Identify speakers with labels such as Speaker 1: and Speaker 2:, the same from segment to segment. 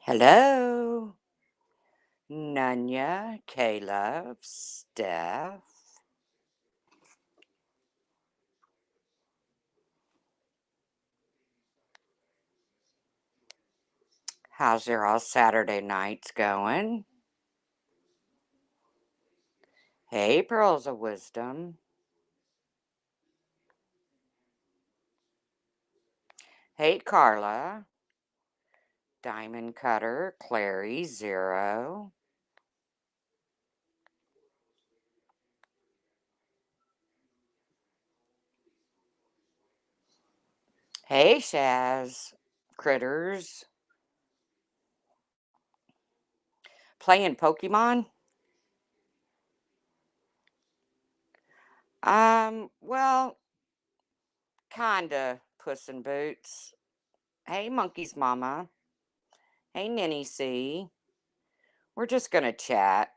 Speaker 1: Hello, Nunya, Caleb, Steph. How's your all Saturday nights going? Hey, Pearls of Wisdom. Hey, Carla, Diamond Cutter, Clary, Zero. Hey, Shaz, Critters. Playing Pokemon? Well, kinda, Puss in Boots. Hey, Monkey's Mama. Hey, Ninny C. We're just gonna chat.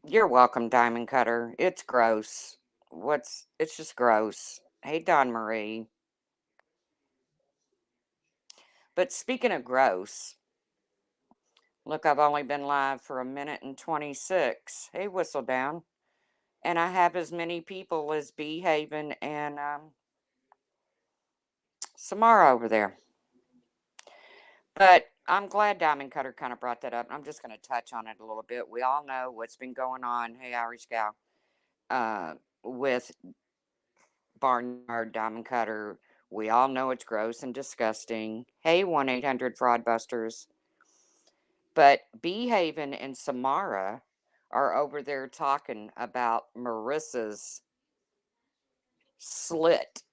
Speaker 1: You're welcome, Diamond Cutter. It's gross. It's just gross. Hey, Don Marie. But speaking of gross, look, I've only been live for a minute and 26. Hey, Whistle Down. And I have as many people as Bee Haven and Samara over there. But I'm glad Diamond Cutter kind of brought that up. I'm just going to touch on it a little bit. We all know what's been going on. Hey, Irish Gal. With Barnyard Diamond Cutter. We all know it's gross and disgusting. Hey, 1-800 Fraudbusters. But Beehaven and Samara are over there talking about Marissa's slit,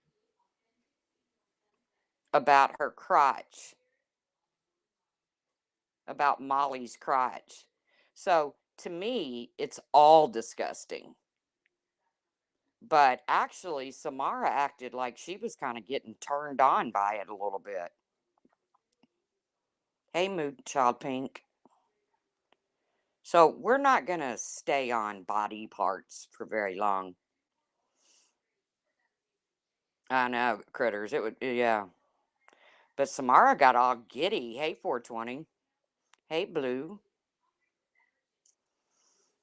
Speaker 1: about her crotch, about Molly's crotch. So to me, it's all disgusting. But actually, Samara acted like she was kind of getting turned on by it a little bit. Hey, Mood Child Pink. So we're not going to stay on body parts for very long. I know, critters. It would, yeah. But Samara got all giddy. Hey, 420. Hey, Blue.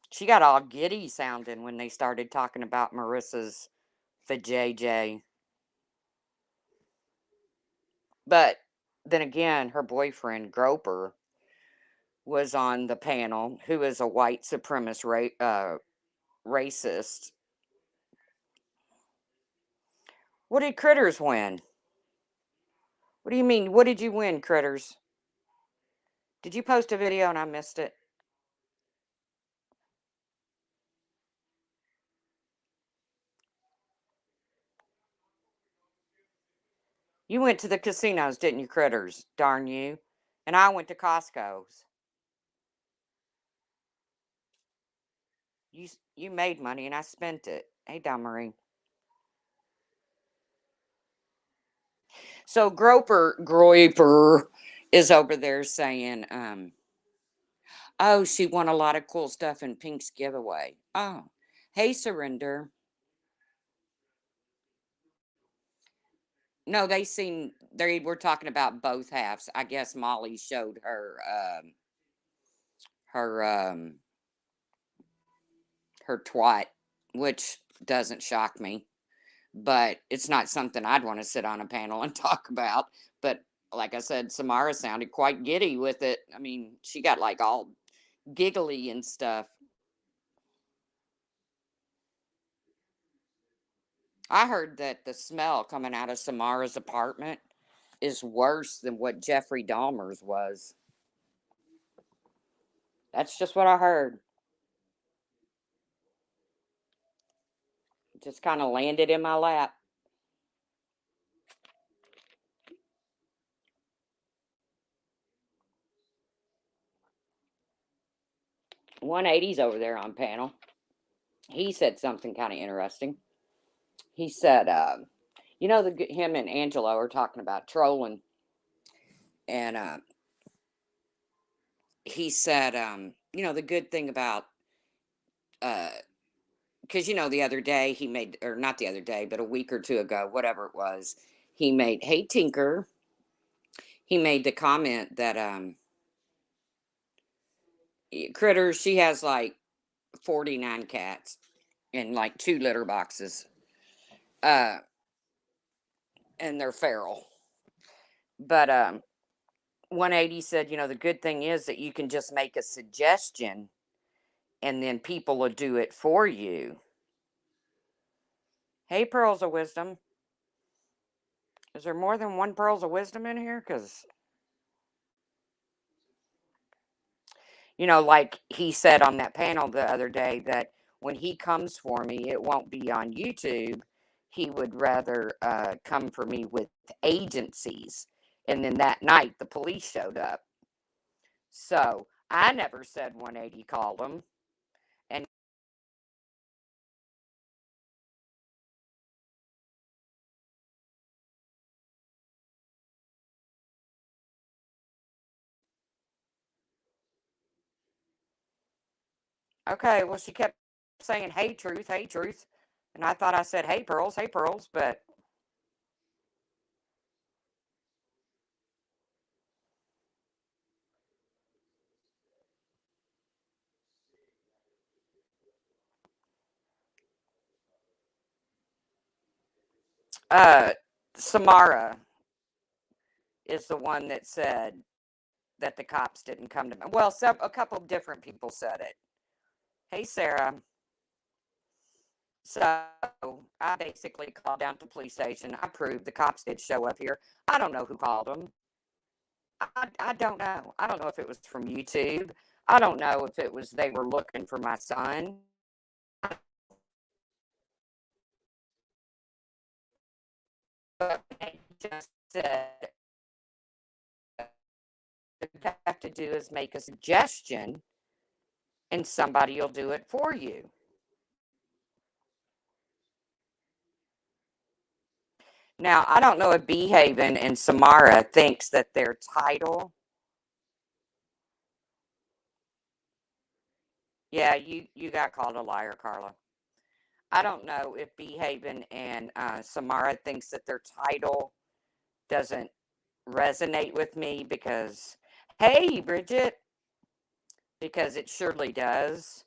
Speaker 1: She got all giddy sounding when they started talking about Marissa's vajayjay. But then again, her boyfriend, Groper, was on the panel, who is a white supremacist racist. What did Critters win? What do you mean? What did you win, Critters? Did you post a video and I missed it? You went to the casinos, didn't you, Critters? Darn you. And I went to Costco's. You made money and I spent it. Hey, Don Marie. So Groiper is over there saying, oh, she won a lot of cool stuff in Pink's giveaway. Oh, hey, Surrender. No, they were talking about both halves. I guess Molly showed her her twat, which doesn't shock me, but it's not something I'd want to sit on a panel and talk about. But like I said, Samara sounded quite giddy with it. I mean, she got like all giggly and stuff. I heard that the smell coming out of Samara's apartment is worse than what Jeffrey Dahmer's was. That's just what I heard. It just kind of landed in my lap. 180's over there on panel. He said something kind of interesting. He said, him and Angelo are talking about trolling, and he said, the good thing about uh, because the other day he made, or not the other day, but a week or two ago, whatever it was, he made, hey Tinker, he made the comment that Critters, she has like 49 cats in like 2 litter boxes. Uh and they're feral. But 180 said, the good thing is that you can just make a suggestion and then people will do it for you. Hey, Pearls of Wisdom. Is there more than one Pearls of Wisdom in here? Because, like he said on that panel the other day, that when he comes for me, it won't be on YouTube. He would rather come for me with agencies. And then that night, the police showed up. So I never said 180 called him. And okay, well, she kept saying, hey, Truth, hey, Truth. And I thought I said, hey, Pearls. But uh, Samara is the one that said that the cops didn't come to me. Well, a couple of different people said it. Hey, Sarah. So I basically called down to the police station. I proved the cops did show up here. I don't know who called them. I don't know. I don't know if it was from YouTube. I don't know if it was they were looking for my son. But they just said, all you have to do is make a suggestion and somebody will do it for you. Now, I don't know if Behaven and Samara thinks that their title. Yeah, you got called a liar, Carla. I don't know if Behaven and Samara thinks that their title doesn't resonate with me because, hey, Bridget, because it surely does.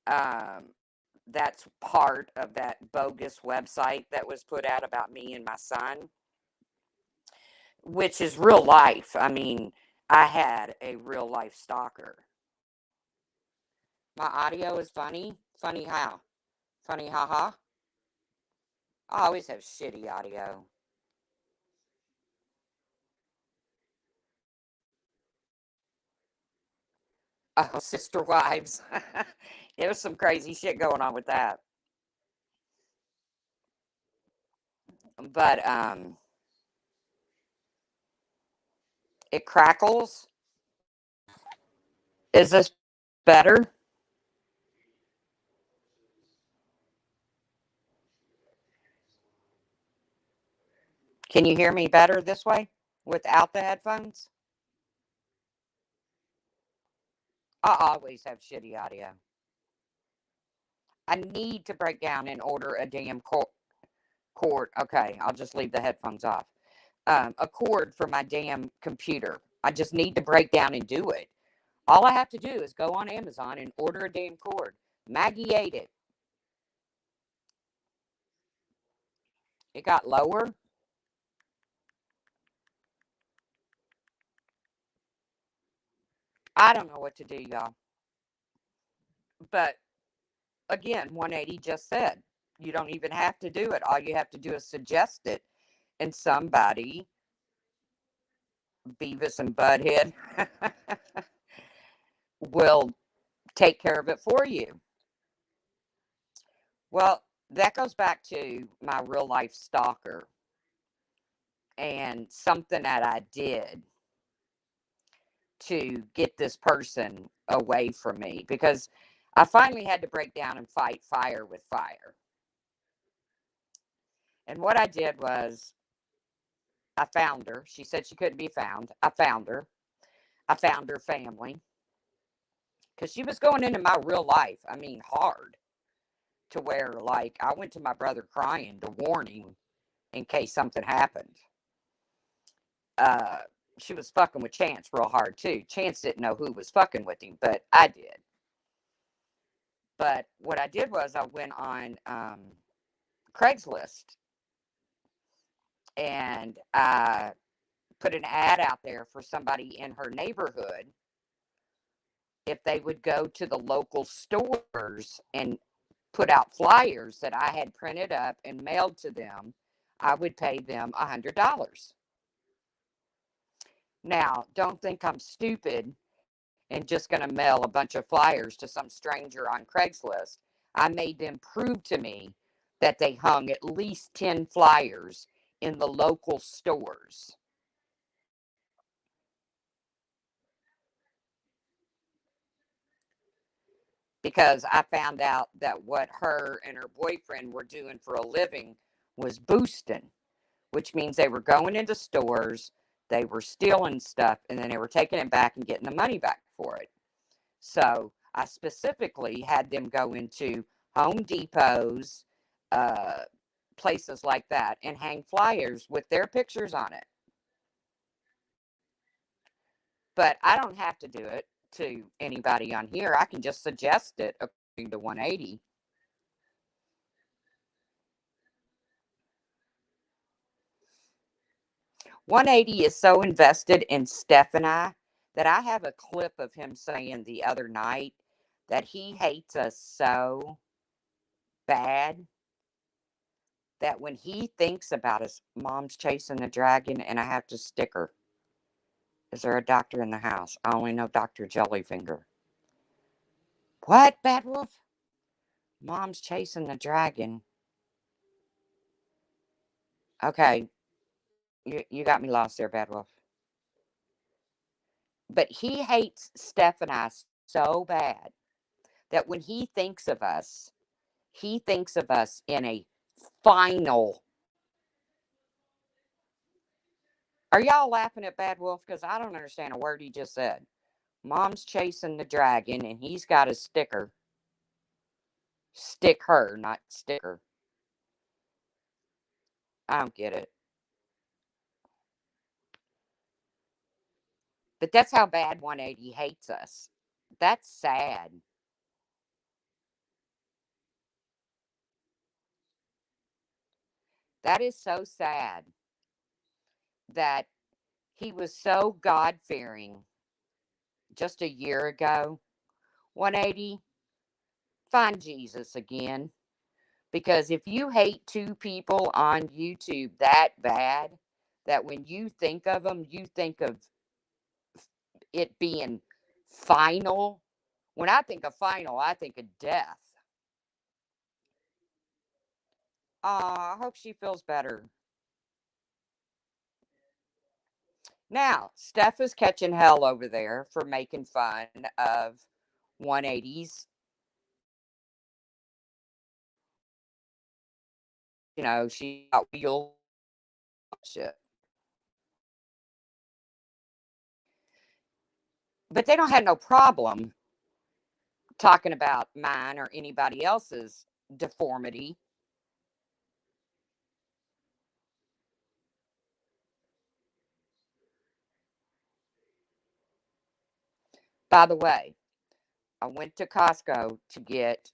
Speaker 1: Um, that's part of that bogus website that was put out about me and my son, which is real life. I mean, I had a real life stalker. My audio is funny. Funny how? Funny haha. I always have shitty audio. Oh, Sister Wives. There was some crazy shit going on with that. But it crackles. Is this better? Can you hear me better this way without the headphones? I always have shitty audio. I need to break down and order a damn cord. Okay, I'll just leave the headphones off. A cord for my damn computer. I just need to break down and do it. All I have to do is go on Amazon and order a damn cord. Maggie ate it. It got lower. I don't know what to do, y'all. But again, 180 just said you don't even have to do it. All you have to do is suggest it, and somebody, Beavis and Butthead, will take care of it for you. Well, that goes back to my real life stalker and something that I did to get this person away from me because I finally had to break down and fight fire with fire. And what I did was I found her. She said she couldn't be found. I found her. I found her family because she was going into my real life. I mean, hard. to where, like, I went to my brother crying to warn him in case something happened. Uh, she was fucking with Chance real hard too. Chance didn't know who was fucking with him, but I did. But what I did was I went on Craigslist and I put an ad out there for somebody in her neighborhood if they would go to the local stores and put out flyers that I had printed up and mailed to them, I would pay them $100. Now, don't think I'm stupid and just going to mail a bunch of flyers to some stranger on Craigslist. I made them prove to me that they hung at least 10 flyers in the local stores. Because I found out that what her and her boyfriend were doing for a living was boosting, which means they were going into stores, they were stealing stuff, and then they were taking it back and getting the money back for it. So I specifically had them go into Home Depots, places like that, and hang flyers with their pictures on it. But I don't have to do it to anybody on here. I can just suggest it according to 180. "180 is so invested in Steph and I that I have a clip of him saying the other night that he hates us so bad that when he thinks about us, Mom's chasing the dragon and I have to stick her. Is there a doctor in the house? I only know Dr. Jellyfinger. What, Bad Wolf? Mom's chasing the dragon. Okay, you got me lost there, Bad Wolf. But he hates Steph and I so bad that when he thinks of us in a final. Are y'all laughing at Bad Wolf? Because I don't understand a word he just said. Mom's chasing the dragon and he's got a sticker. Stick her, not sticker. I don't get it. But that's how bad 180 hates us. That's sad. That is so sad that he was so God fearing just a year ago. 180, find Jesus again. Because if you hate two people on YouTube that bad, that when you think of them, you think of it being final. When I think of final, I think of death. I hope she feels better. Now, Steph is catching hell over there for making fun of 180's. You know, she got wheel shit. But they don't have no problem talking about mine or anybody else's deformity. By the way, I went to Costco to get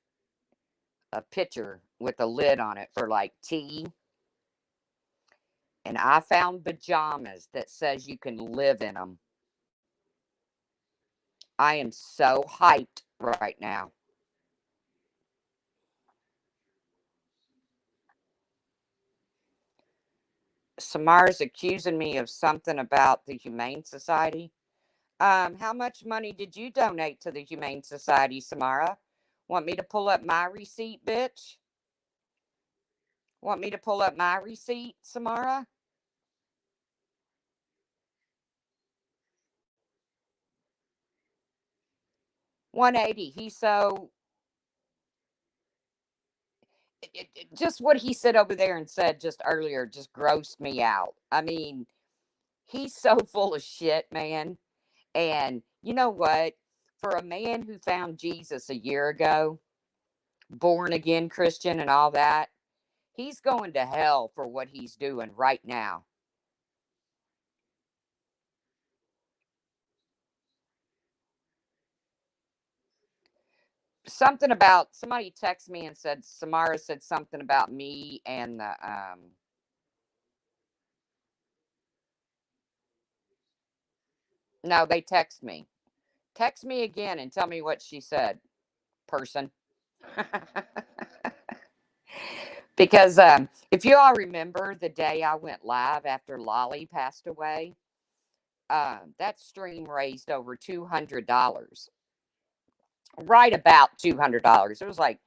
Speaker 1: a pitcher with a lid on it for like tea. And I found pajamas that says you can live in them. I am so hyped right now. Samara's accusing me of something about the Humane Society. How much money did you donate to the Humane Society, Samara? Want me to pull up my receipt, bitch? Want me to pull up my receipt, Samara? 180. He's so. Just what he said over there and said just earlier just grossed me out. I mean, he's so full of shit, man. And you know what? For a man who found Jesus a year ago, born again Christian and all that. He's going to hell for what he's doing right now. Something about somebody texted me and said Samara said something about me and the no, they text me. Text me again and tell me what she said, person. Because if you all remember the day I went live after Lolly passed away, that stream raised over $200. Right about $200. It was like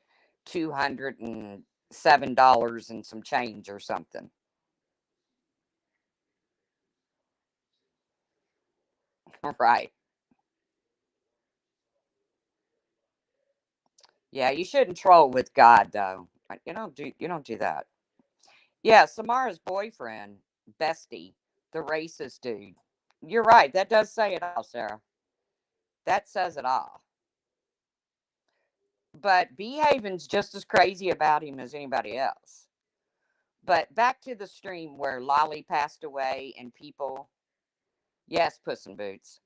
Speaker 1: $207 and some change or something. Right. Yeah, you shouldn't troll with God though. You don't do that. Yeah, Samara's boyfriend, Bestie, the racist dude. You're right. That does say it all, Sarah. That says it all. But Behaven's just as crazy about him as anybody else. But back to the stream where Lolly passed away and people, yes, Puss in Boots.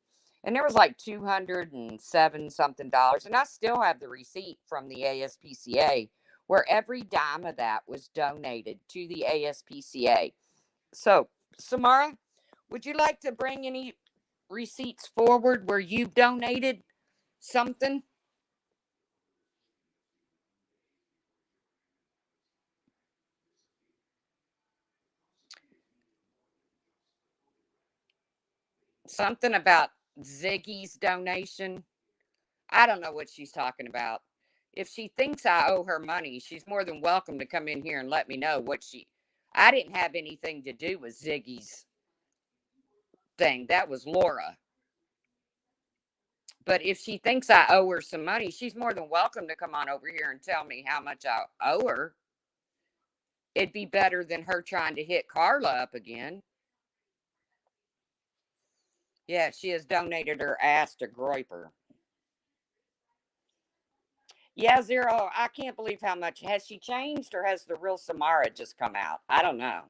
Speaker 1: And there was like 207 something dollars. And I still have the receipt from the ASPCA where every dime of that was donated to the ASPCA. So, Samara, would you like to bring any receipts forward where you've donated something? Something about Ziggy's donation? I don't know what she's talking about. If she thinks I owe her money, she's more than welcome to come in here and let me know what she. I didn't have anything to do with Ziggy's thing. That was Laura. But if she thinks I owe her some money, she's more than welcome to come on over here and tell me how much I owe her. It'd be better than her trying to hit Carla up again. Yeah, she has donated her ass to Groiper. Yeah, Zero, I can't believe how much. Has she changed or has the real Samara just come out? I don't know.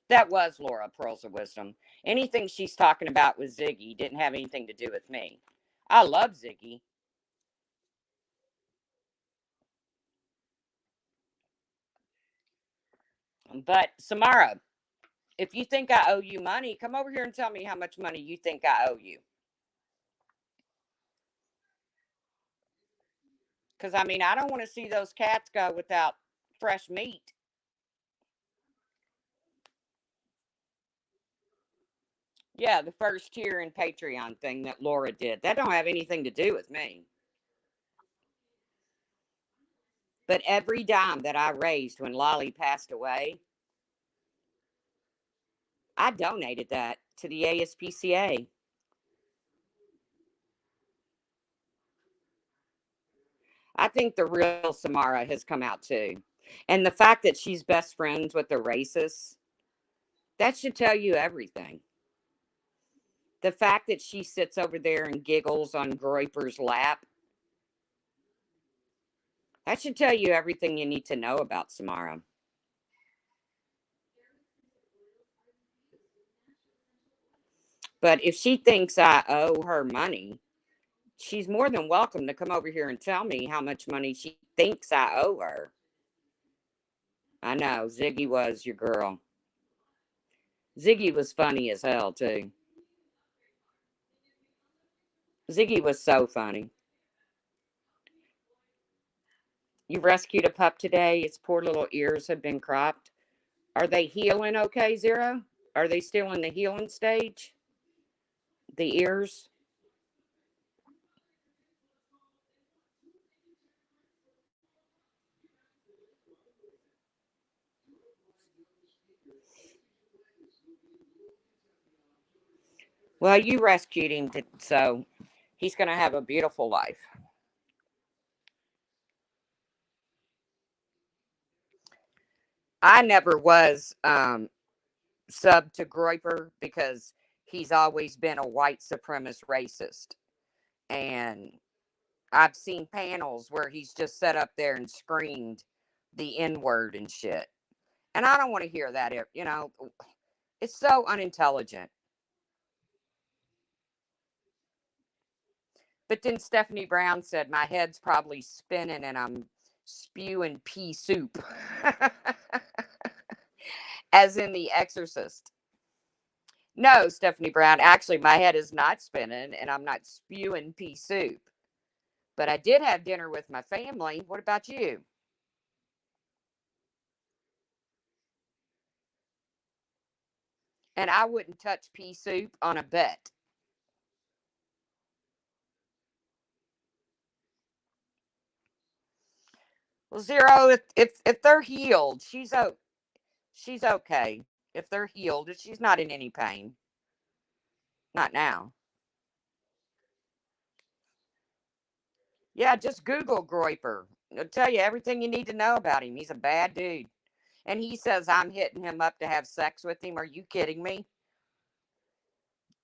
Speaker 1: That was Laura, Pearls of Wisdom. Anything she's talking about with Ziggy didn't have anything to do with me. I love Ziggy. But Samara, if you think I owe you money, come over here and tell me how much money you think I owe you. Because, I mean, I don't want to see those cats go without fresh meat. Yeah, the first tier and Patreon thing that Laura did. That don't have anything to do with me. But every dime that I raised when Lolly passed away, I donated that to the ASPCA. I think the real Samara has come out too. And the fact that she's best friends with the racists, that should tell you everything. The fact that she sits over there and giggles on Groiper's lap, that should tell you everything you need to know about Samara. But if she thinks I owe her money, she's more than welcome to come over here and tell me how much money she thinks I owe her. I know, Ziggy was your girl. Ziggy was funny as hell, too. Ziggy was so funny. You rescued a pup today. Its poor little ears have been cropped. Are they healing okay, Zero? Are they still in the healing stage? The ears? Well, you rescued him, so he's going to have a beautiful life. I never was sub to Groiper because he's always been a white supremacist racist. And I've seen panels where he's just sat up there and screamed the N word and shit. And I don't want to hear that. It's so unintelligent. But then Stephanie Brown said, my head's probably spinning and I'm spewing pea soup, as in The Exorcist. No, Stephanie Brown, actually, my head is not spinning and I'm not spewing pea soup. But I did have dinner with my family. What about you? And I wouldn't touch pea soup on a bet. Well, Zero, if they're healed, she's okay. If they're healed, if she's not in any pain, not now. Yeah, just Google Groiper. It'll tell you everything you need to know about him. He's a bad dude. And he says I'm hitting him up to have sex with him. Are you kidding me?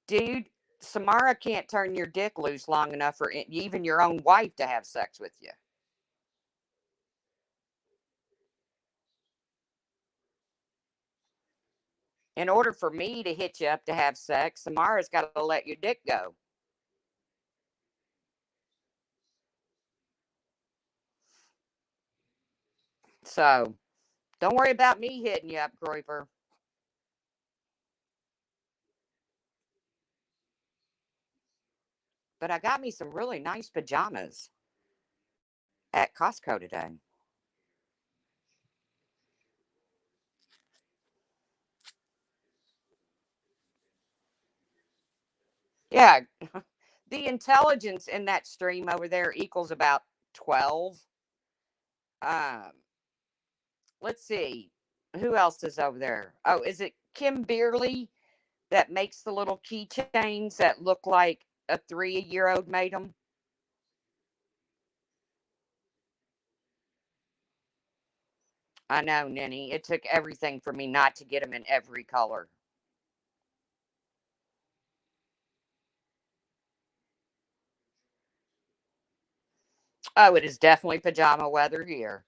Speaker 1: Dude, Samara can't turn your dick loose long enough for even your own wife to have sex with you. In order for me to hit you up to have sex, Samara's got to let your dick go. So don't worry about me hitting you up, Groiper. But I got me some really nice pajamas at Costco today. Yeah, the intelligence in that stream over there equals about 12. Um, let's see. Who else is over there? Oh, is it Kim Beerley that makes the little keychains that look like a 3-year old made them? I know, Ninny. It took everything for me not to get them in every color. Oh, it is definitely pajama weather here.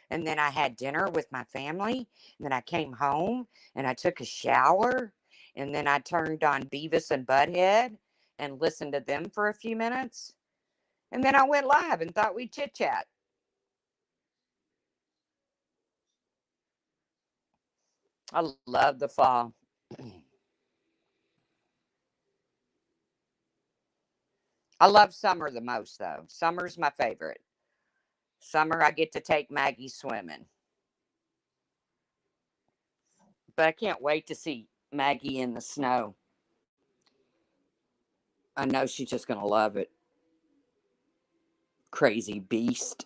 Speaker 1: And then I had dinner with my family. And then I came home and I took a shower. And then I turned on Beavis and Butthead and listened to them for a few minutes. And then I went live and thought we'd chit chat. I love the fall. I love summer the most, though. Summer's my favorite. Summer, I get to take Maggie swimming. But I can't wait to see Maggie in the snow. I know she's just going to love it. Crazy beast.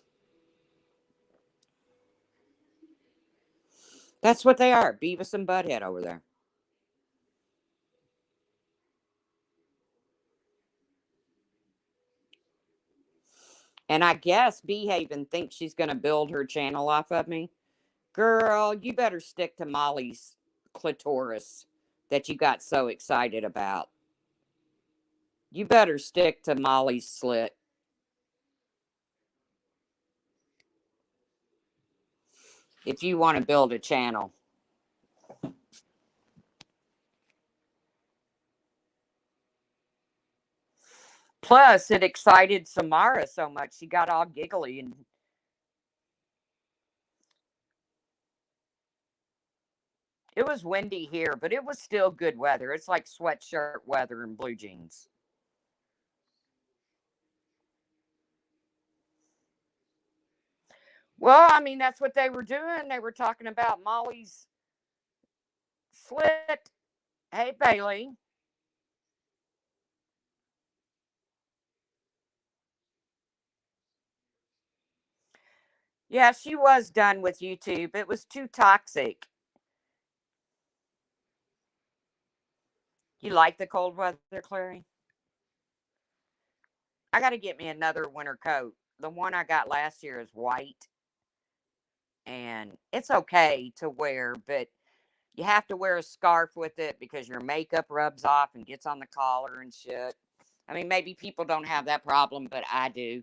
Speaker 1: That's what they are, Beavis and Butthead over there. And I guess Behaven thinks she's going to build her channel off of me. Girl, you better stick to Molly's clitoris that you got so excited about. You better stick to Molly's slit. If you want to build a channel. Plus, it excited Samara so much she got all giggly, and it was windy here, but it was still good weather. It's like sweatshirt weather and blue jeans. Well, I mean, that's what they were doing. They were talking about Molly's slit. Hey, Bailey. Yeah, she was done with YouTube. It was too toxic. You like the cold weather, Clary? I got to get me another winter coat. The one I got last year is white, and it's okay to wear, but you have to wear a scarf with it because your makeup rubs off and gets on the collar and shit. I mean, maybe people don't have that problem, but I do.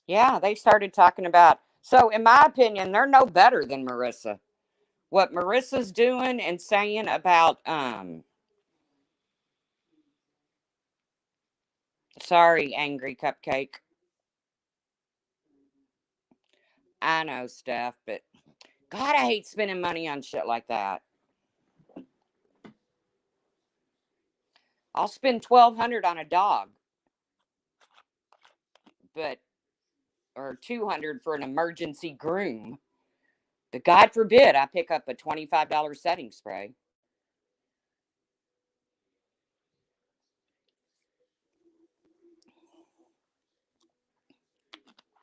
Speaker 1: Yeah, they started talking about. So, in my opinion, they're no better than Marissa. What Marissa's doing and saying about, sorry, Angry Cupcake. I know, Steph, but God, I hate spending money on shit like that. I'll spend 1,200 on a dog, but or 200 for an emergency groom. But God forbid I pick up a $25 setting spray.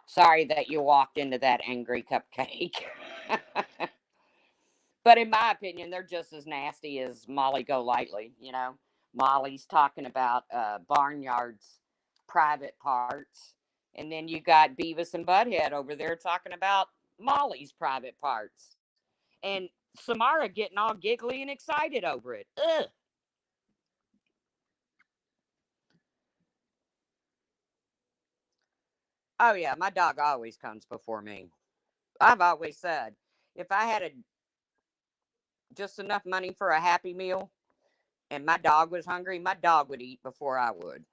Speaker 1: Sorry that you walked into that angry cupcake. But in my opinion, they're just as nasty as Molly Golightly. Molly's talking about Barnyard's private parts, and then you got Beavis and Butthead over there talking about Molly's private parts, and Samara getting all giggly and excited over it. Ugh. Oh yeah, my dog always comes before me. I've always said if I had just enough money for a happy meal and my dog was hungry, my dog would eat before I would.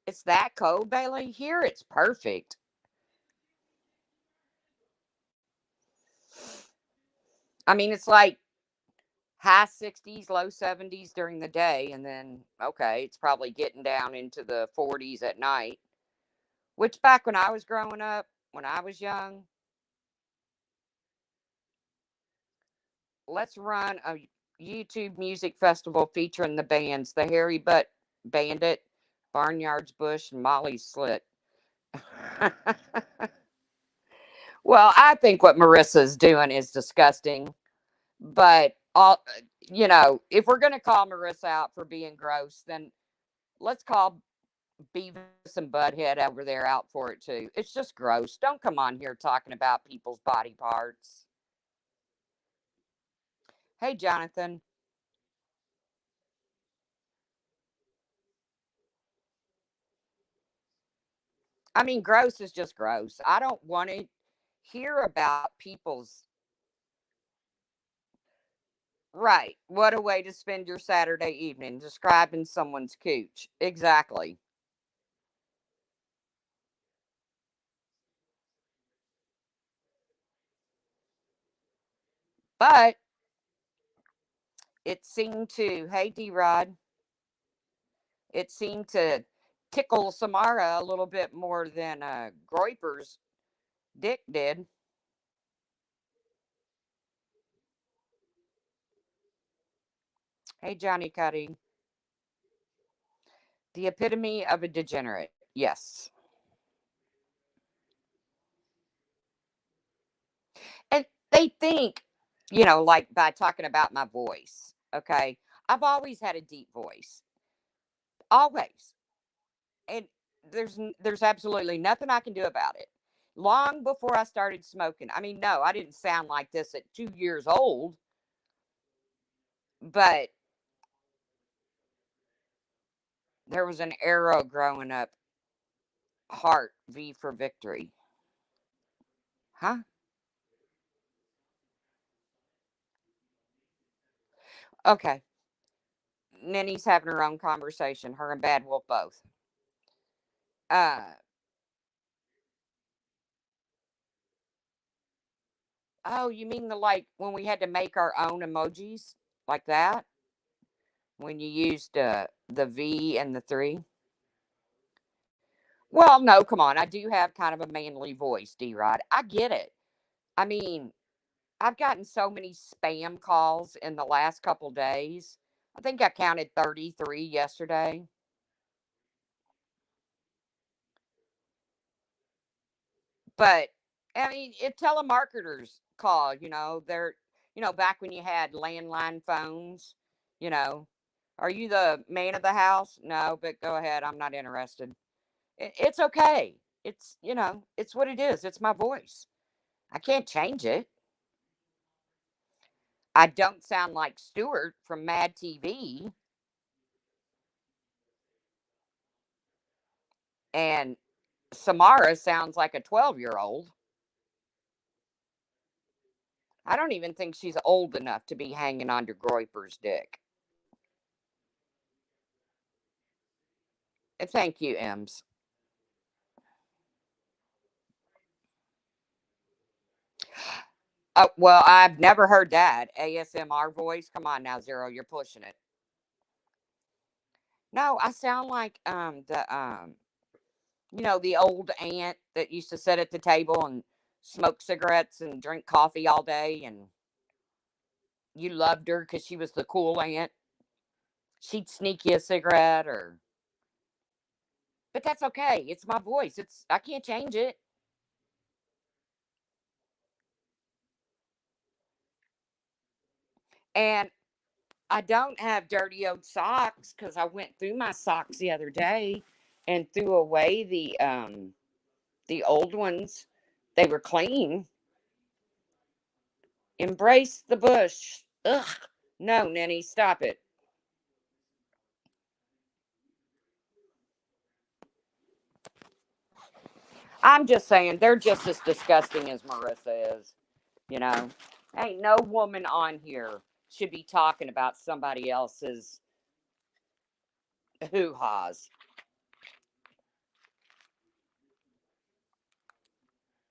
Speaker 1: It's that cold, Bailey. Here it's perfect. I mean, it's like high 60s, low 70s during the day, and then, okay, it's probably getting down into the 40s at night, which back when I was growing up, when I was young, let's run a YouTube music festival featuring the bands the Hairy Butt Bandit, Barnyard's Bush, and Molly's Slit. Well, I think what Marissa's doing is disgusting, but if we're going to call Marissa out for being gross, then let's call Beavis and Butthead over there out for it too. It's just gross. Don't come on here talking about people's body parts. Hey, Jonathan. I mean, gross is just gross. I don't want to hear about people's. Right. What a way to spend your Saturday evening describing someone's cooch. Exactly. But it seemed to, hey, D Rod, it seemed to tickle Samara a little bit more than Groiper's dick did. Hey, Johnny Cuddy. The epitome of a degenerate. Yes. And they think, like by talking about my voice, okay? I've always had a deep voice. Always. And there's absolutely nothing I can do about it. Long before I started smoking. I mean, no, I didn't sound like this at 2 years old, but there was an arrow growing up. Heart V for victory. Huh? Okay. Nenny's having her own conversation. Her and Bad Wolf both. Uh oh, you mean the like when we had to make our own emojis like that? When you used the V and the three? Well, no, come on. I do have kind of a manly voice, D Rod. I get it. I mean, I've gotten so many spam calls in the last couple days. I think I counted 33 yesterday. But I mean, it telemarketers call, they're, back when you had landline phones, you know. Are you the man of the house? No, but go ahead. I'm not interested. It's okay. It's what it is. It's my voice. I can't change it. I don't sound like Stuart from Mad TV, and Samara sounds like a 12-year-old. I don't even think she's old enough to be hanging on to Groiper's dick. Thank you, Ems. Well, I've never heard that ASMR voice. Come on now, Zero, you're pushing it. No, I sound like the old aunt that used to sit at the table and smoke cigarettes and drink coffee all day, and you loved her because she was the cool aunt. She'd sneak you a cigarette, but that's okay. It's my voice. I can't change it. And I don't have dirty old socks because I went through my socks the other day and threw away the old ones. They were clean. Embrace the bush. Ugh. No, Nenny, stop it. I'm just saying they're just as disgusting as Marissa is. You know, ain't no woman on here should be talking about somebody else's hoo ha's.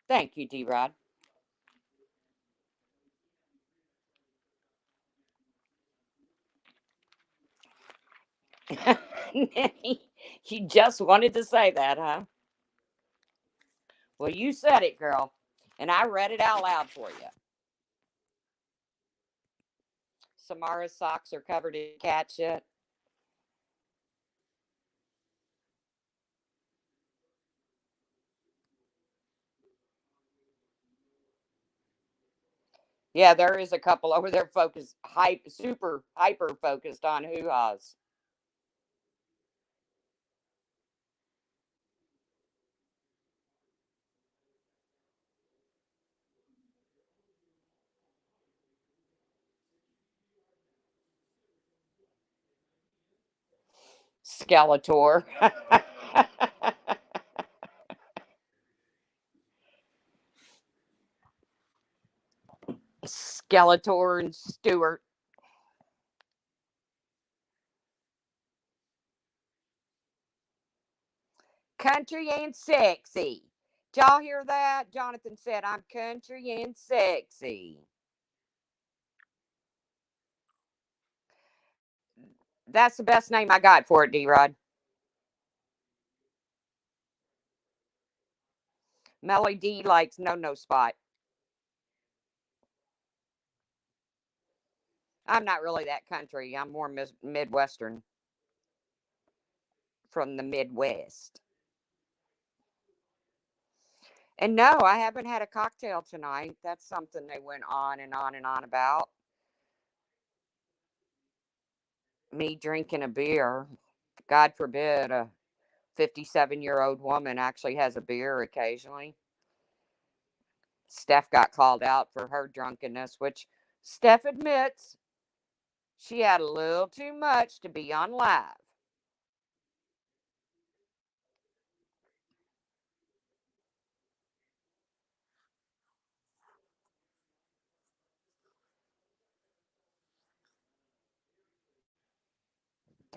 Speaker 1: Thank you, D Rod. You just wanted to say that, huh? Well, you said it, girl. And I read it out loud for you. Samara's socks are covered in cat shit. Yeah, there is a couple over there focused, super hyper focused on hoo ha's. Skeletor. Skeletor and Stewart. Country and sexy. Did y'all hear that? Jonathan said, I'm country and sexy. That's the best name I got for it, D Rod. Melly D likes no spot. I'm not really that country. I'm more Midwestern from the Midwest. And no, I haven't had a cocktail tonight. That's something they went on and on and on about. Me drinking a beer. God forbid a 57-year-old woman actually has a beer occasionally. Steph got called out for her drunkenness, which Steph admits she had a little too much to be on live.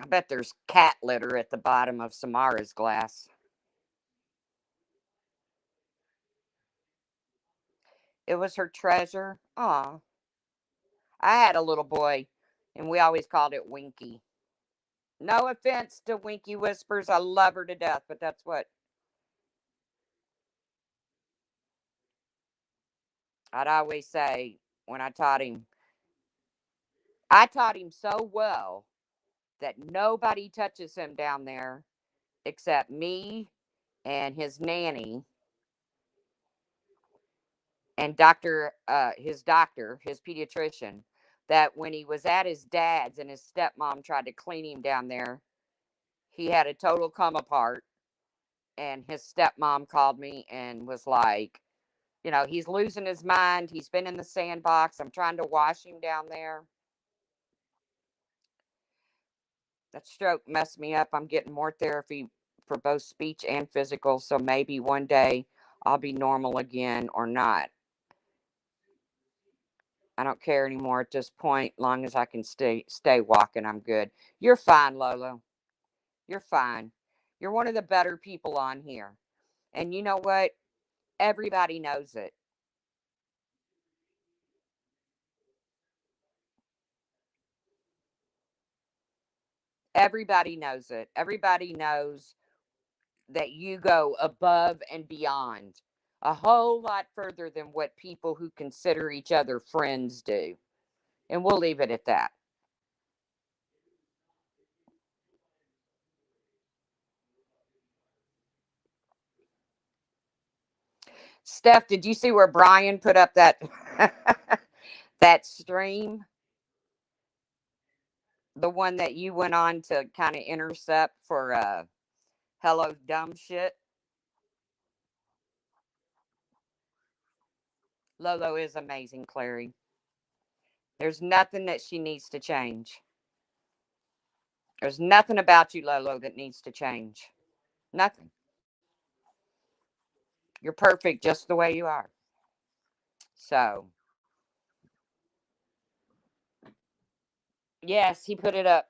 Speaker 1: I bet there's cat litter at the bottom of Samara's glass. It was her treasure. Aw. I had a little boy, and we always called it Winky. No offense to Winky Whispers. I love her to death, but that's what I'd always say when I taught him. I taught him so well that nobody touches him down there except me and his nanny and his doctor, his pediatrician. that when he was at his dad's and his stepmom tried to clean him down there, he had a total come apart. And his stepmom called me and was like, he's losing his mind. He's been in the sandbox. I'm trying to wash him down there. That stroke messed me up. I'm getting more therapy for both speech and physical. So maybe one day I'll be normal again or not. I don't care anymore at this point. Long as I can stay walking, I'm good. You're fine, Lolo. You're fine. You're one of the better people on here. And you know what? Everybody knows it. Everybody knows it. Everybody knows that you go above and beyond a whole lot further than what people who consider each other friends do. And we'll leave it at that. Steph, did you see where Brian put up that that stream? The one that you went on to kind of intercept for hello dumb shit? Lolo is amazing, Clary. There's nothing that she needs to change. There's nothing about you, Lolo, that needs to change. Nothing. You're perfect just the way you are. So, yes, he put it up.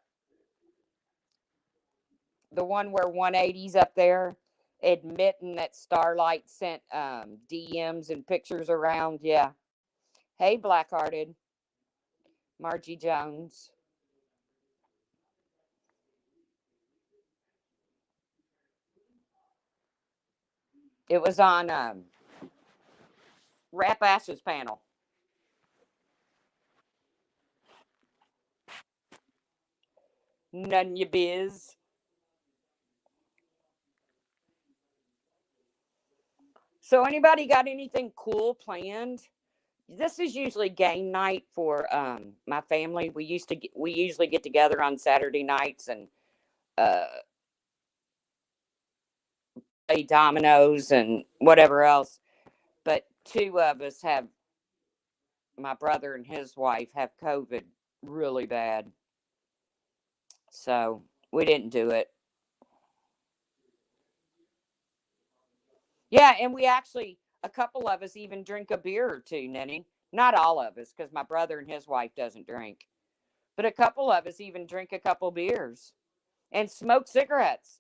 Speaker 1: The one where 180's up there admitting that Starlight sent DMs and pictures around. Yeah. Hey, Blackhearted. Margie Jones. It was on Rap Ash's panel. None ya biz. So, anybody got anything cool planned? This is usually game night for my family. We usually get together on Saturday nights and uh, play dominoes and whatever else. But two of us have my brother and his wife have COVID really bad, so we didn't do it. Yeah, and we actually a couple of us even drink a beer or two, Nenny. Not all of us, because my brother and his wife doesn't drink, but a couple of us even drink a couple beers and smoke cigarettes.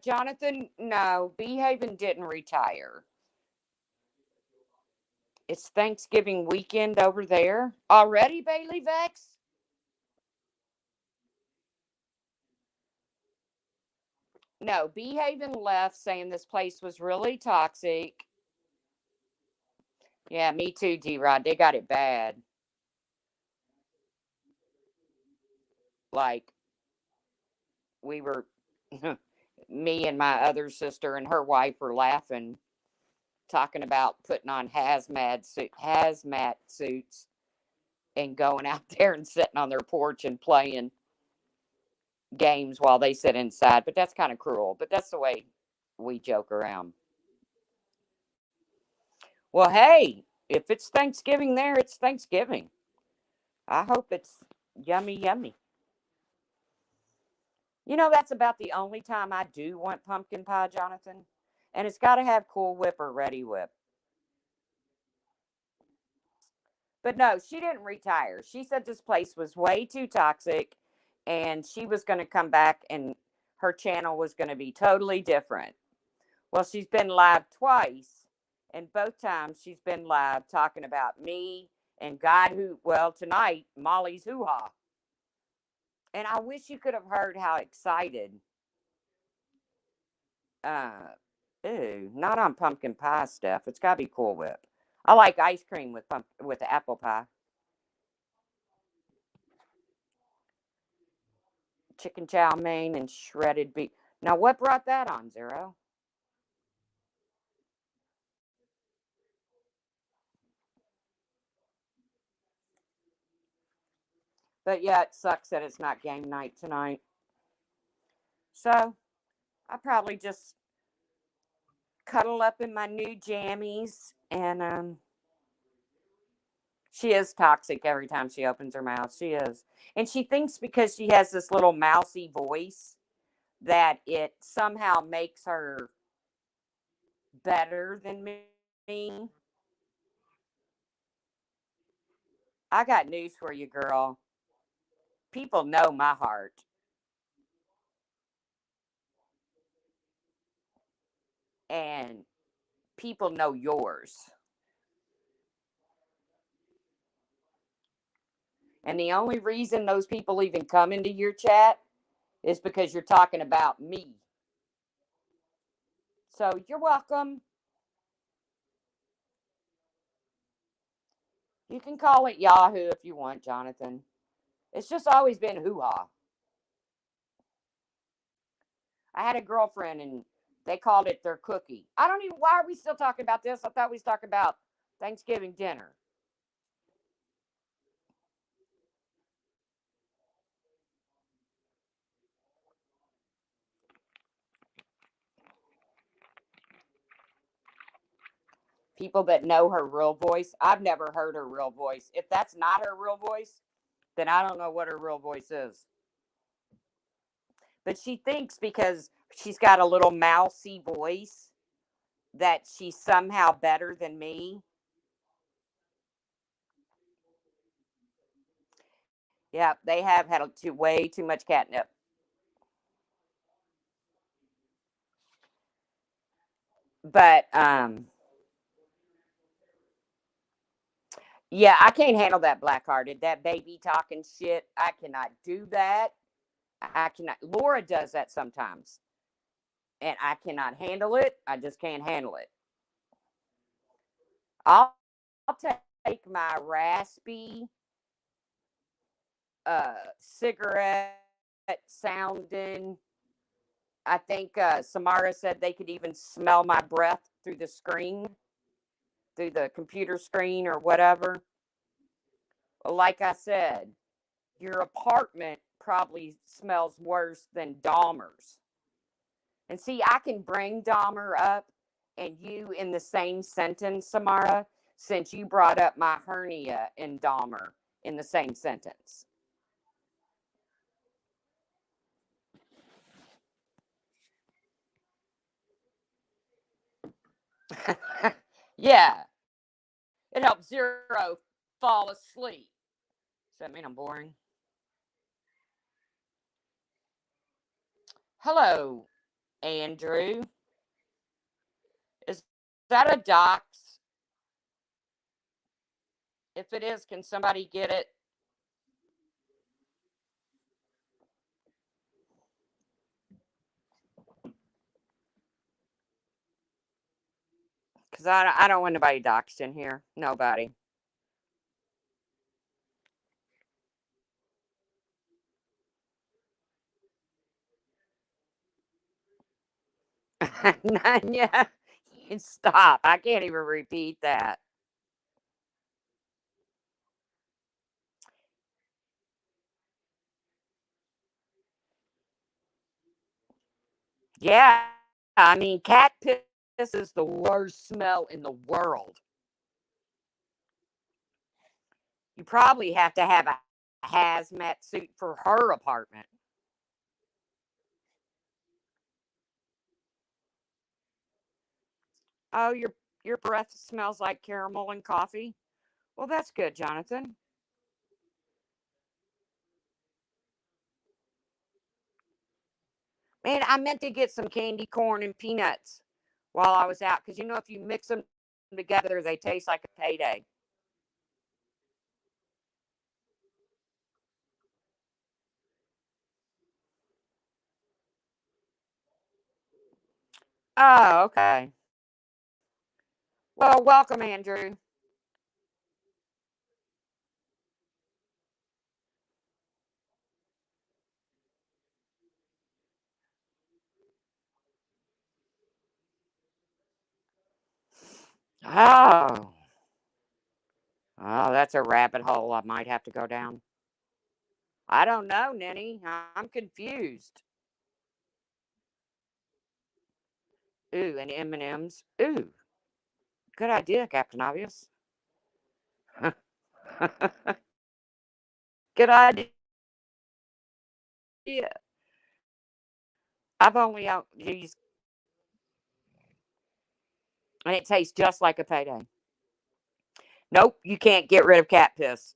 Speaker 1: Jonathan, no, Behaven didn't retire. It's Thanksgiving weekend over there already, Bailey Vex. No, Behaven left saying this place was really toxic. Yeah, me too, D Rod. They got it bad. Like, we were, me and my other sister and her wife were laughing, talking about putting on hazmat suits and going out there and sitting on their porch and playing games while they sit inside. But that's kind of cruel. But that's the way we joke around. Well, hey, if it's Thanksgiving there, it's Thanksgiving. I hope it's yummy, yummy. That's about the only time I do want pumpkin pie, Jonathan. And it's got to have Cool Whip or Ready Whip. But no, she didn't retire. She said this place was way too toxic and she was going to come back and her channel was going to be totally different. Well, she's been live twice, and both times she's been live talking about me and God who, well, tonight, Molly's hoo ha. And I wish you could have heard how excited. Uh, Ew, not on pumpkin pie stuff. It's got to be Cool Whip. I like ice cream with the apple pie. Chicken chow mein and shredded beef. Now, what brought that on, Zero? But yeah, it sucks that it's not game night tonight. So I probably just cuddle up in my new jammies and she is toxic every time she opens her mouth. She is. And she thinks because she has this little mousy voice that it somehow makes her better than me. I got news for you, girl. People know my heart, and people know yours. And the only reason those people even come into your chat is because you're talking about me. So you're welcome. You can call it Yahoo if you want, Jonathan. It's just always been hoo ha. I had a girlfriend and they called it their cookie. I don't even, why are we still talking about this? I thought we was talking about Thanksgiving dinner. People that know her real voice, I've never heard her real voice. If that's not her real voice, then I don't know what her real voice is. But she thinks because she's got a little mousy voice that she's somehow better than me. Yeah, they have had way too much catnip. But yeah, I can't handle that black-hearted, that baby talking shit. I cannot do that. I cannot. Laura does that sometimes, and I cannot handle it. I just can't handle it. I'll, I'll take my raspy, cigarette sounding. I think Samara said they could even smell my breath through the screen, through the computer screen or whatever. Well, like I said, your apartment probably smells worse than Dahmer's. And see, I can bring Dahmer up and you in the same sentence, Samara, since you brought up my hernia and Dahmer in the same sentence. Yeah, it helps Zero fall asleep. Does that mean I'm boring? Hello, Andrew. Is that a dox? If it is, can somebody get it? Because I don't want anybody doxed in here. Nobody. Yeah. Stop. I can't even repeat that. Yeah. I mean, cat piss is the worst smell in the world. You probably have to have a hazmat suit for her apartment. Oh, your breath smells like caramel and coffee. Well, that's good, Jonathan. Man, I meant to get some candy corn and peanuts while I was out because if you mix them together, they taste like a payday. Oh, okay. Well, welcome, Andrew. Oh, oh, that's a rabbit hole I might have to go down. I don't know, Nenny. I'm confused. Ooh, and M&M's. Ooh, good idea, Captain Obvious. Good idea. I've only used, and it tastes just like a payday. Nope, you can't get rid of cat piss.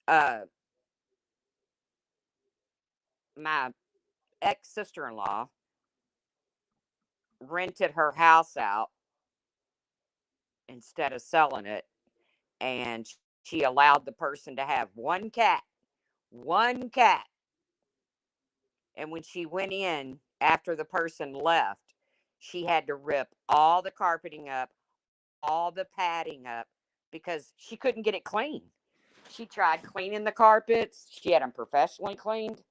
Speaker 1: Uh, my ex sister in law rented her house out instead of selling it, and she allowed the person to have one cat. And when she went in after the person left, she had to rip all the carpeting up, all the padding up, because she couldn't get it clean. She tried cleaning the carpets, she had them professionally cleaned.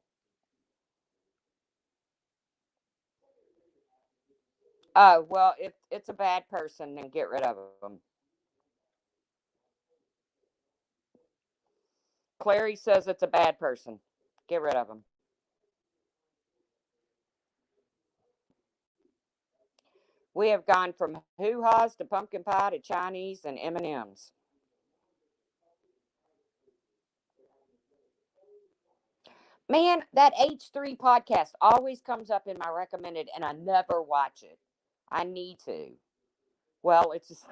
Speaker 1: Oh, well, if it's a bad person, then get rid of them. Clary says it's a bad person. Get rid of them. We have gone from hoo-haws to pumpkin pie to Chinese and M&Ms. Man, that H3 podcast always comes up in my recommended, and I never watch it. I need to. Well, it's just.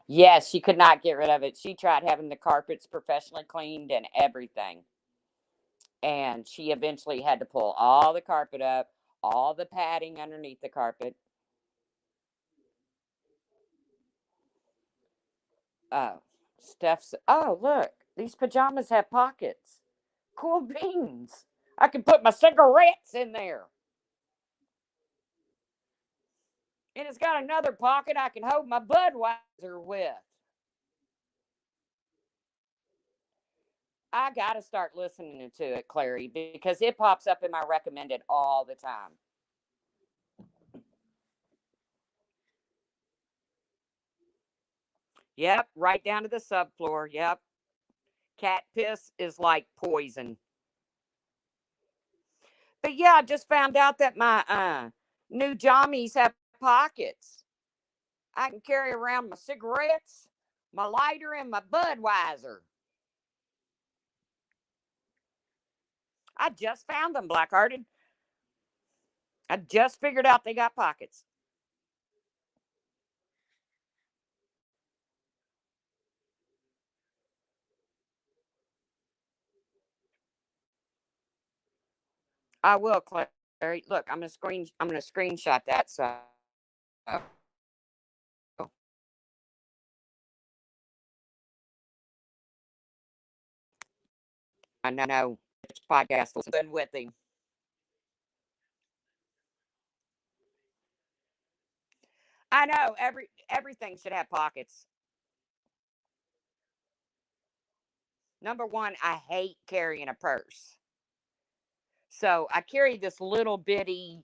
Speaker 1: Yes, she could not get rid of it. She tried having the carpets professionally cleaned and everything. And she eventually had to pull all the carpet up, all the padding underneath the carpet. Oh, Steph's. Oh, look, these pajamas have pockets. Cool beans. I can put my cigarettes in there. And it's got another pocket I can hold my Budweiser with. I got to start listening to it, Clary, because it pops up in my recommended all the time. Yep, right down to the subfloor. Yep. Cat piss is like poison. But yeah, I just found out that my new jammies have pockets. I can carry around my cigarettes, my lighter, and my Budweiser. I just found them, Blackhearted. I just figured out they got pockets. I will, Clary. Look, I'm gonna screenshot that. So I know which podcast listen with him. I know everything should have pockets. Number one, I hate carrying a purse. So I carry this little bitty,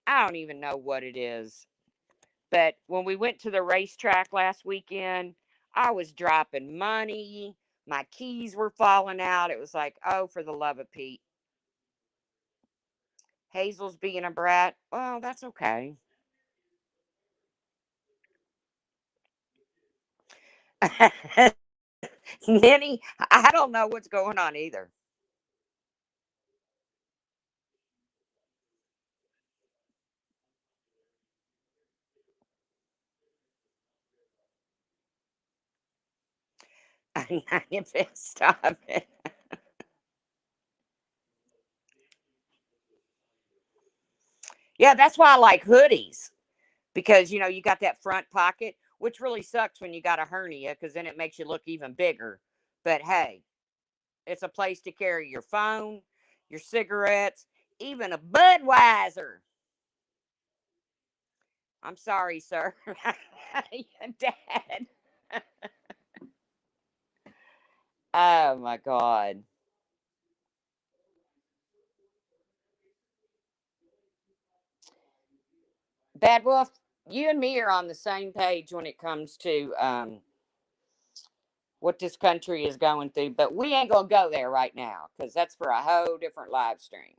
Speaker 1: I don't even know what it is. But when we went to the racetrack last weekend, I was dropping money. My keys were falling out. It was like, oh, for the love of Pete. Hazel's being a brat. Well, that's okay. Nenny, I don't know what's going on either. I'm pissed off. Yeah, that's why I like hoodies because you got that front pocket, which really sucks when you got a hernia because then it makes you look even bigger. But hey, it's a place to carry your phone, your cigarettes, even a Budweiser. I'm sorry, sir. Dad. Oh my God. Bad Wolf, you and me are on the same page when it comes to what this country is going through, but we ain't gonna go there right now because that's for a whole different live stream.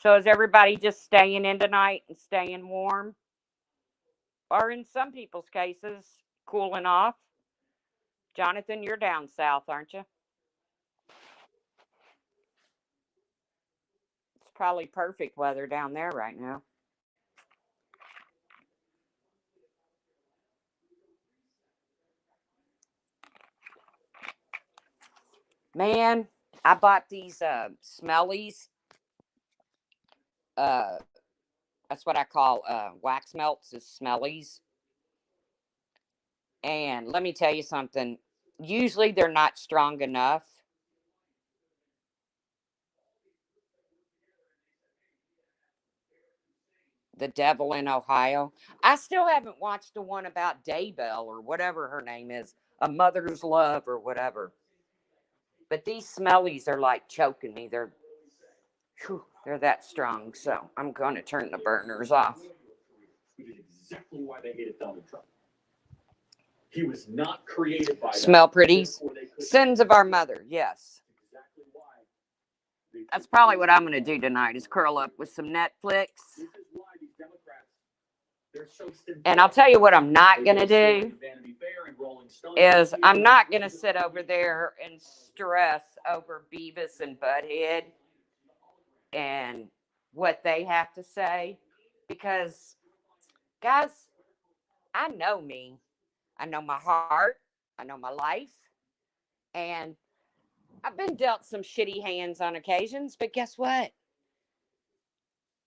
Speaker 1: So is everybody just staying in tonight and staying warm? Or in some people's cases, cooling off? Jonathan, you're down south, aren't you? It's probably perfect weather down there right now. Man, I bought these smellies. Uh, that's what I call wax melts is smellies. And let me tell you something. Usually they're not strong enough. The Devil in Ohio. I still haven't watched the one about Daybell or whatever her name is, A Mother's Love or whatever. But these smellies are like choking me. They're that strong. So I'm going to turn the burners off. Which is exactly why they hated Donald Trump. He was not created by Smell pretties. Sins of our mother. Yes. That's probably what I'm going to do tonight is curl up with some Netflix. And I'll tell you what I'm not going to do is I'm not going to sit over there and stress over Beavis and Butthead and what they have to say. Because, guys, I know me. I know my heart. I know my life. And I've been dealt some shitty hands on occasions. But guess what?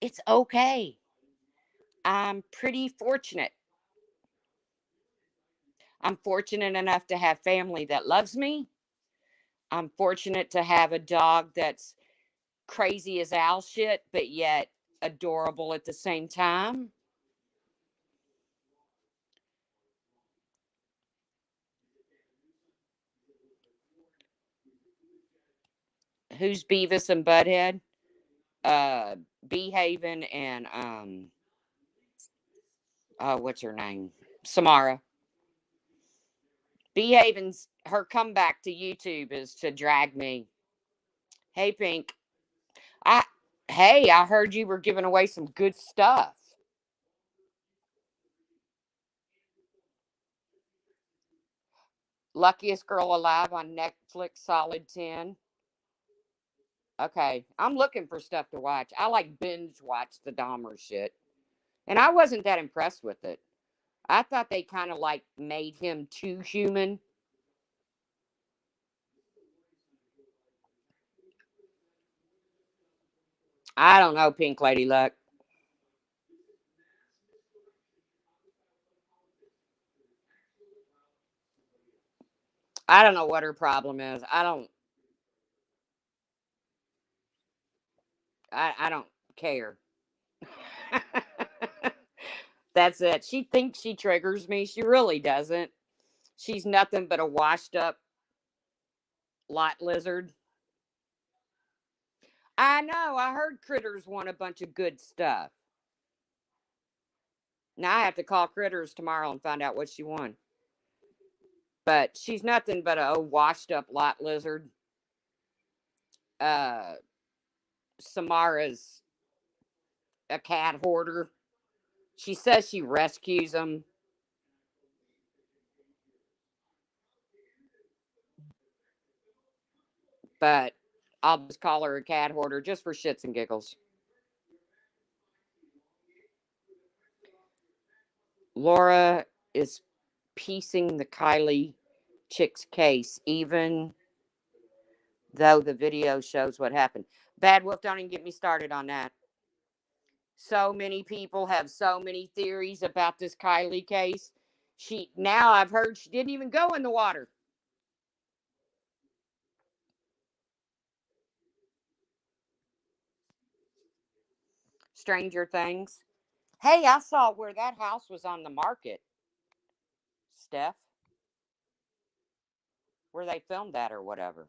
Speaker 1: It's okay. I'm pretty fortunate. I'm fortunate enough to have family that loves me. I'm fortunate to have a dog that's crazy as owl shit, but yet adorable at the same time. Who's Beavis and Butthead? Behaven and what's her name? Samara. Behaven's her comeback to YouTube is to drag me. Hey Pink. I hey, I heard you were giving away some good stuff. Luckiest Girl Alive on Netflix, solid 10. Okay, I'm looking for stuff to watch. I like binge watch the Dahmer shit. And I wasn't that impressed with it. I thought they kind of like made him too human. I don't know, Pink Lady Luck. I don't know what her problem is. I don't care. That's it. She thinks she triggers me. She really doesn't. She's nothing but a washed up lot lizard. I know. I heard Critters won a bunch of good stuff. Now I have to call Critters tomorrow and find out what she won. But she's nothing but a washed up lot lizard. Uh, Samara's a cat hoarder. She says she rescues them, but I'll just call her a cat hoarder just for shits and giggles. Laura is piecing the Kylie chick's case, even though the video shows what happened. Bad Wolf, don't even get me started on that. So many people have so many theories about this Kylie case. Now I've heard she didn't even go in the water. Stranger Things. Hey, I saw where that house was on the market, Steph. where they filmed that or whatever.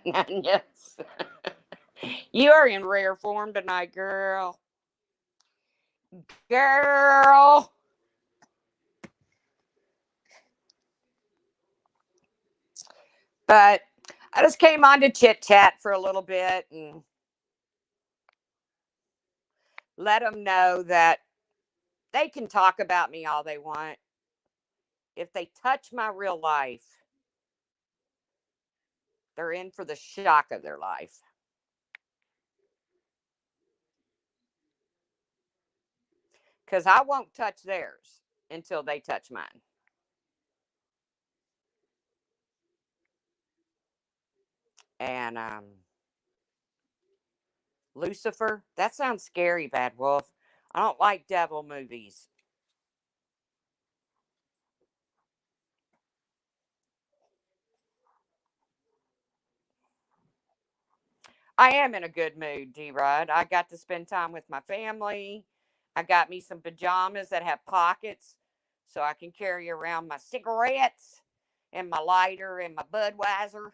Speaker 1: Yes. You are in rare form tonight, girl. Girl. But I just came on to chit chat for a little bit and let them know that they can talk about me all they want. If they touch my real life, they're in for the shock of their life. Because I won't touch theirs until they touch mine. And Lucifer, that sounds scary, Bad Wolf. I don't like devil movies. I am in a good mood, D Rod. I got to spend time with my family. I got me some pajamas that have pockets so I can carry around my cigarettes and my lighter and my Budweiser.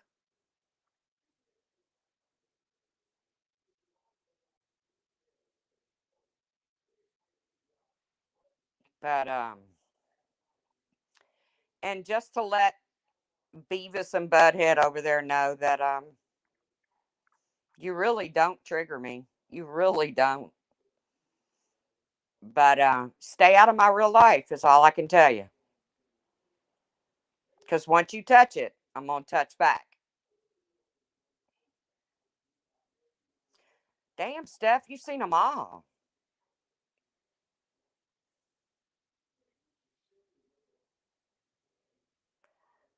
Speaker 1: But and just to let Beavis and Butthead over there know that you really don't trigger me. You really don't. But stay out of my real life is all I can tell you. Because once you touch it, I'm gonna touch back. Damn, Steph, you've seen them all.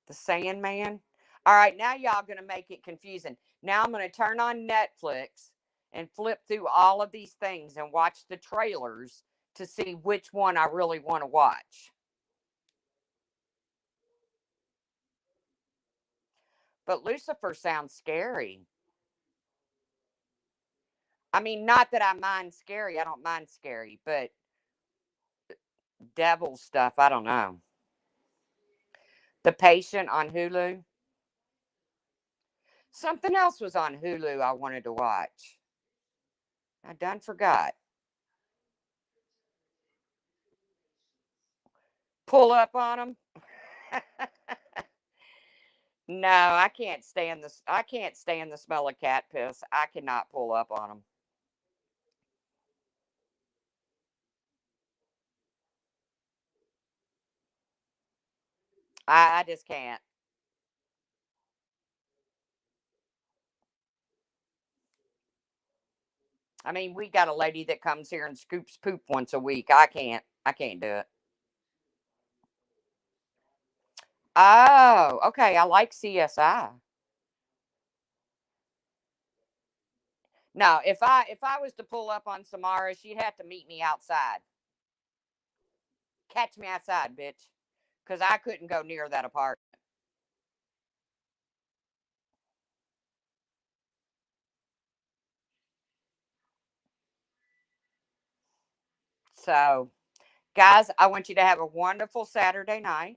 Speaker 1: The Sandman. All right, now y'all gonna make it confusing. Now I'm gonna turn on Netflix and flip through all of these things and watch the trailers to see which one I really want to watch. But Lucifer sounds scary. I mean, not that I mind scary. I don't mind scary, but devil stuff, I don't know. The Patient on Hulu. Something else was on Hulu I wanted to watch. I done forgot. Pull up on them. No, I can't stand this. I can't stand the smell of cat piss. I cannot pull up on them. I just can't. I mean, we got a lady that comes here and scoops poop once a week. I can't. I can't do it. Oh, okay. I like CSI. No, if I was to pull up on Samara, she'd have to meet me outside. Catch me outside, bitch. Because I couldn't go near that apartment. So, guys, I want you to have a wonderful Saturday night.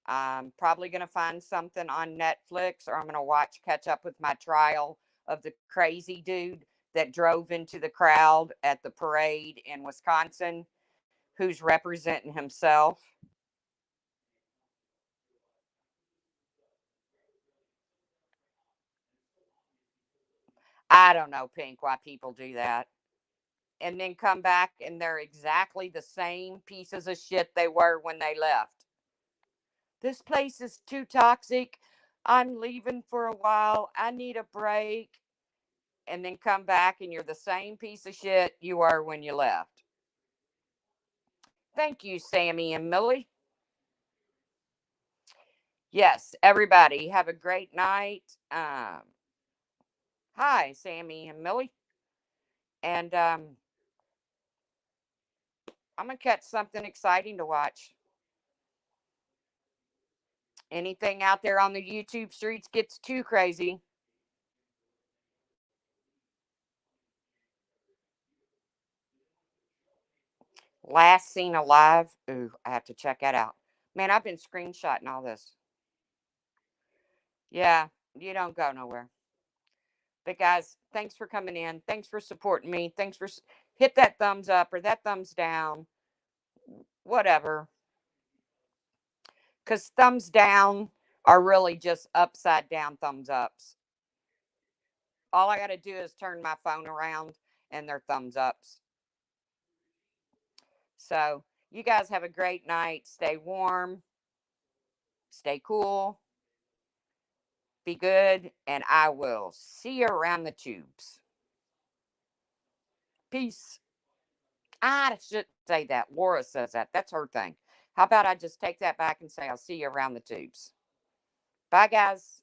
Speaker 1: I'm probably going to find something on Netflix or I'm going to catch up with my trial of the crazy dude that drove into the crowd at the parade in Wisconsin who's representing himself. I don't know, Pink, why people do that. And then come back and they're exactly the same pieces of shit they were when they left. This place is too toxic. I'm leaving for a while. I need a break. And then come back and you're the same piece of shit you were when you left. Thank you, Sammy and Millie. Yes, everybody, have a great night. Hi, Sammy and Millie. And I'm going to catch something exciting to watch. Anything out there on the YouTube streets gets too crazy. Last Seen Alive. Ooh, I have to check that out. Man, I've been screenshotting all this. Yeah, you don't go nowhere. But guys, thanks for coming in. Thanks for supporting me. Thanks for hit that thumbs up or that thumbs down, whatever. Because thumbs down are really just upside down thumbs ups. All I got to do is turn my phone around and they're thumbs ups. So, you guys have a great night. Stay warm, stay cool, be good, and I will see you around the tubes. Peace. I should say that. Laura says that. That's her thing. How about I just take that back and say, I'll see you around the tubes? Bye, guys.